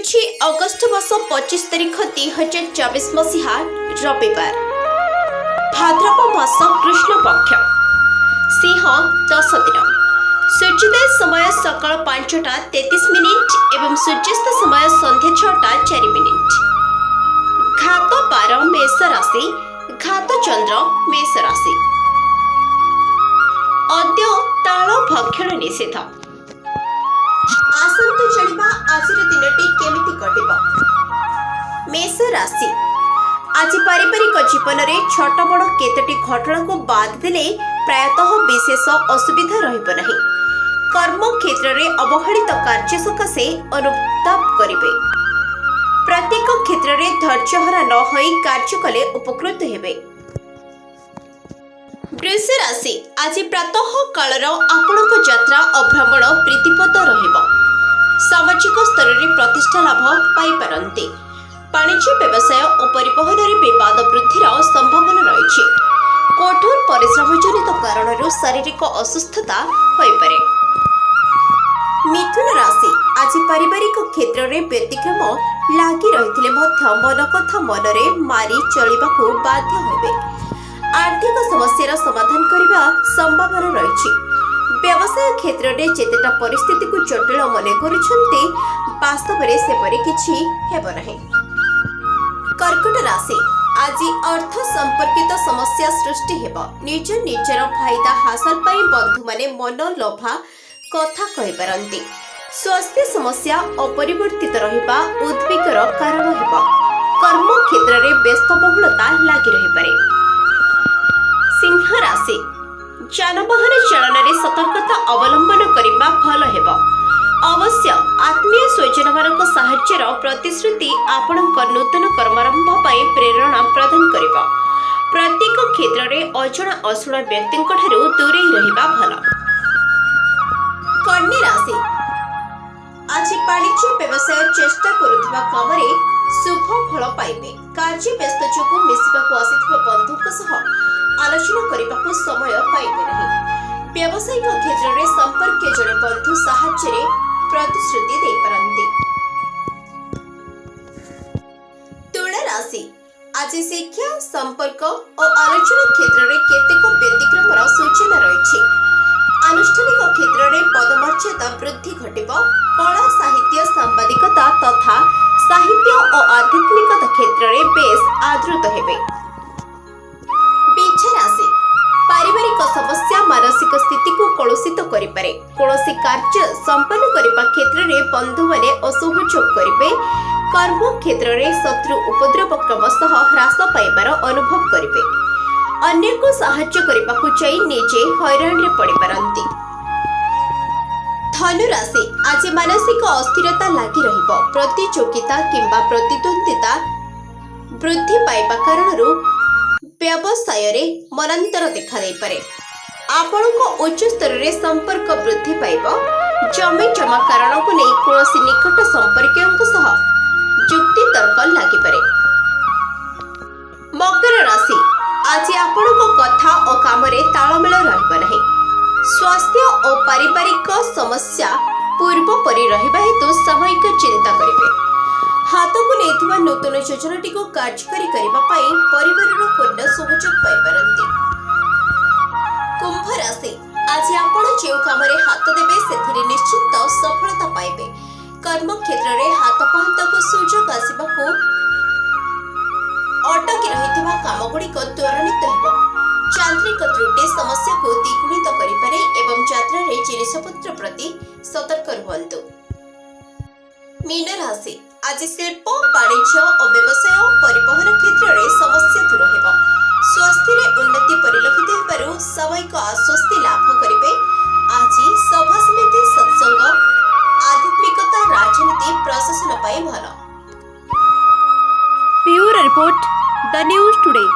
ହେଉଛି ଅଗଷ୍ଟ ମାସ 25 ତାରିଖ 2024 ମସିହା ରବିବାର। ଭାଦ୍ରବ ମାସ କୃଷ୍ଣ ପକ୍ଷ ସିଂହ 10 ଦିନ। ସୂର୍ଯ୍ୟୋଦୟ ସମୟ ସକାଳ 5ଟା 33 ମିନିଟ୍ ଏବଂ ସୂର୍ଯ୍ୟାସ୍ତ ସମୟ ସନ୍ଧ୍ୟା 6ଟା 4 ମିନିଟ୍। ଘାତ ବାର ମେଷ ରାଶି, ଘାତ ଚନ୍ଦ୍ର ମେଷ ରାଶି। ଅଦ୍ୟ ତାଳ ଭକ୍ଷଣ ନିଷେଧ। ଆସନ୍ତୁ ଜାଣିବା ଆଜିର ଦିନଟି କେମିତି କଟିବ। ମେଷ ରାଶି, ଆଜି ପାରିବାରିକ ଜୀବନରେ ଛୋଟ ବଡ଼ କେତୋଟି ଘଟଣାକୁ ବାଦ ଦେଲେ ପ୍ରାୟତଃ ବିଶେଷ ଅସୁବିଧା ରହିବ ନାହିଁ। କର୍ମ କ୍ଷେତ୍ରରେ ଅବହେଳିତ କାର୍ଯ୍ୟ ସକାଶେ ଅନୁତାପ କରିବେ। ପ୍ରତ୍ୟେକ କ୍ଷେତ୍ରରେ ଧୈର୍ଯ୍ୟହରା ନ ହୋଇ କାର୍ଯ୍ୟ କଲେ ଉପକୃତ ହେବେ। ବୃଷ ରାଶି, ଆଜି ପ୍ରାତଃ କାଳର ଆପଣଙ୍କ ଯାତ୍ରା ଓ ଭ୍ରମଣ ପ୍ରୀତିପଦ ରହିବ। ସାମାଜିକ ସ୍ତରରେ ପ୍ରତିଷ୍ଠା ଲାଭ ପାଇପାରନ୍ତି। ବାଣିଜ୍ୟ ବ୍ୟବସାୟ ଓ ପରିବହନରେ ବିବାଦ ବୃଦ୍ଧିର ସମ୍ଭାବନା ରହିଛି। କଠୋର ପରିଶ୍ରମ ଜନିତ କାରଣରୁ ଶାରୀରିକ ଅସୁସ୍ଥତା ହୋଇପାରେ। ମିଥୁନ ରାଶି, ଆଜି ପାରିବାରିକ କ୍ଷେତ୍ରରେ ବ୍ୟତିକ୍ରମ ଲାଗି ରହିଥିଲେ ମଧ୍ୟ ମନ କଥା ମନରେ ମାରି ଚଳିବାକୁ ବାଧ୍ୟ ହେବେ। ଆର୍ଥିକ ସମସ୍ୟାର ସମାଧାନ କରିବା ସମ୍ଭାବନା ରହିଛି। ବ୍ୟବସାୟ କ୍ଷେତ୍ରରେ ଯେତେଟା ପରିସ୍ଥିତିକୁ ଜଟିଳ ମନେ କରୁଛନ୍ତି, ବାସ୍ତବରେ ସେପରି କିଛି ହେବ ନାହିଁ। କର୍କଟ ରାଶି, ଆଜି ଅର୍ଥ ସମ୍ପର୍କିତ ସମସ୍ୟା ସୃଷ୍ଟି ହେବ। ନିଜର ଫାଇଦା ହାସଲ ପାଇଁ ବନ୍ଧୁମାନେ ମନଲୋଭା କଥା କହିପାରନ୍ତି। ସ୍ୱାସ୍ଥ୍ୟ ସମସ୍ୟା ଅପରିବର୍ତ୍ତିତ ରହିବା ଉଦ୍ବେଗର କାରଣ ହେବ। କର୍ମ କ୍ଷେତ୍ରରେ ବ୍ୟସ୍ତବହୁଳତା ଲାଗି ରହିପାରେ। ସିଂହ ରାଶି, ଯାନବାହନ ଚାଳନାରେ ସତର୍କତା ଅବଲମ୍ବନ କରିବା ଭଲ ହେବ। ଅବଶ୍ୟ ଆତ୍ମୀୟ ସ୍ୱଜନମାନଙ୍କ ସାହାଯ୍ୟର ପ୍ରତିଶ୍ରୁତି ଆପଣଙ୍କ ନୂତନ କର୍ମାରମ୍ଭ ପାଇଁ ପ୍ରେରଣା ପ୍ରଦାନ କରିବ। ପ୍ରତ୍ୟେକ କ୍ଷେତ୍ରରେ ଅଜଣା ଅଶୁଣା ବ୍ୟକ୍ତିଙ୍କ ଠାରୁ ଦୂରେଇ ରହିବା ଭଲ। କନ୍ୟା ରାଶି, ଆଜି ବାଣିଜ୍ୟ ବ୍ୟବସାୟ ଚେଷ୍ଟା କରୁଥିବା କାମରେ ଶୁଭ ଫଳ ପାଇବେ। କାର୍ଯ୍ୟ ବ୍ୟସ୍ତ ଯୋଗୁଁ ମିଶିବାକୁ ଆସିଥିବା ବନ୍ଧୁଙ୍କ ସହ ଆଲୋଚନା କରିବାକୁ ସମୟ ପାଇବେ ନାହିଁ। ବ୍ୟବସାୟିକ କ୍ଷେତ୍ରରେ ସମ୍ପର୍କୀୟ ଜଣେ ବନ୍ଧୁ ସାହାଯ୍ୟରେ ପ୍ରତିଶ୍ରୁତି ଦେଇପାରନ୍ତି। ତୁଳା ରାଶି, ଆଜି ଶିକ୍ଷା, ସମ୍ପର୍କ ଓ ଆଲୋଚନା କ୍ଷେତ୍ରରେ କେତେକ ବ୍ୟତିକ୍ରମର ସୂଚନା ରହିଛି। ଆନୁଷ୍ଠାନିକ କ୍ଷେତ୍ରରେ ପଦମର୍ଯ୍ୟାଦା ବୃଦ୍ଧି ଘଟିବ। କଳା, ସାହିତ୍ୟ, ସାମ୍ବାଦିକତା ତଥା ସାହିତ୍ୟ ଓ ଆଧ୍ୟାତ୍ମିକତା କ୍ଷେତ୍ରରେ ବେଶ୍ ଆଦୃତ ହେବେ। ବିଛା ରାଶି, ପାରିବାରିକ ସମସ୍ୟା ମାନସିକ ସ୍ଥିତିକୁ କଳୁଷିତ କରିପାରେ। କୌଣସି କାର୍ଯ୍ୟ ସମ୍ପନ୍ନ କରିବା କ୍ଷେତ୍ରରେ ବନ୍ଧୁମାନେ ଅସହଯୋଗ କରିବେ। କର୍ମ କ୍ଷେତ୍ରରେ ଶତ୍ରୁ ଉପଦ୍ରବ କ୍ରମଶଃ ହ୍ରାସ ପାଇବାର ଅନୁଭବ କରିବେ। ଅନ୍ୟକୁ ସାହାଯ୍ୟ କରିବାକୁ ଯାଇ ନିଜେ ହଇରାଣରେ ପଡ଼ିପାରନ୍ତି। ଧନୁ ରାଶି, ଆଜି ମାନସିକ ଅସ୍ଥିରତା ଲାଗି ରହିବ। ପ୍ରତିଯୋଗିତା କିମ୍ବା ପ୍ରତିଦ୍ୱନ୍ଦ୍ୱିତା ବୃଦ୍ଧି ପାଇବା କାରଣରୁ ବ୍ୟବସାୟରେ ମନାନ୍ତର ଦେଖାଦେଇପାରେ। ଆପଣଙ୍କ ଉଚ୍ଚ ସ୍ତରରେ ସମ୍ପର୍କ ବୃଦ୍ଧି ପାଇବ। ଜମି ଜମା କାରଣକୁ ନେଇ କୌଣସି ନିକଟ ସମ୍ପର୍କୀୟଙ୍କ ସହ ଯୁକ୍ତିତର୍କ ଲାଗିପାରେ। ମକର ରାଶି, ଆଜି ଆପଣଙ୍କ କଥା ଓ କାମରେ ତାଳମେଳ ରହିବ ନାହିଁ। ସ୍ୱାସ୍ଥ୍ୟ ଓ ପାରିବାରିକ ସମସ୍ୟା ପୂର୍ବ ପରି ରହିବା ହେତୁ ସାମୟିକ ଚିନ୍ତା କରିବେ। ହାତକୁ ନେଇଥିବା ନୂତନ ଯୋଜନାଟିକୁ କାର୍ଯ୍ୟକାରୀ କରିବା ପାଇଁ ପରିବାରର ପୂର୍ଣ୍ଣ ସହଯୋଗ ପାଇପାରନ୍ତି। କୁମ୍ଭ ରାଶି, ଆଜି ଆପଣ ଯେଉଁ କାମରେ ହାତ ଦେବେ ସେଥିରେ ନିଶ୍ଚିତ ସଫଳତା ପାଇବେ। କର୍ମ କ୍ଷେତ୍ରରେ ହାତ ପାହାନ୍ତାକୁ ସୁଯୋଗ ଆସିବାକୁ ଅଟକି ରହିଥିବା କାମଗୁଡ଼ିକ ତ୍ୱରାନ୍ୱିତ ହେବ। ଯାନ୍ତ୍ରିକ ତ୍ରୁଟି ସମସ୍ୟାକୁ ଦ୍ୱିଗୁଣିତ କରିପାରେ ଏବଂ ଯାତ୍ରାରେ ଜିନିଷପତ୍ର ପ୍ରତି ସତର୍କ ରୁହନ୍ତୁ। ମୀନ ରାଶି, ଆଜି ଶିଳ୍ପ, ବାଣିଜ୍ୟ ଓ ବ୍ୟବସାୟ ପରିବହନ କ୍ଷେତ୍ରରେ ସମସ୍ୟା ଦୂର ହେବ। ସ୍ୱାସ୍ଥ୍ୟରେ ଉନ୍ନତି ପରିଲକ୍ଷିତ ହେବାରୁ ସାମୟିକ ଆଶ୍ୱସ୍ତି ଲାଭ କରିବେ। ଆଜି ସଭାସମିତି, ସତ୍ସଙ୍ଗ, ଆଧ୍ୟାତ୍ମିକତା, ରାଜନୀତି, ପ୍ରଶାସନ ପାଇଁ ଭଲ। Pure report, the news today.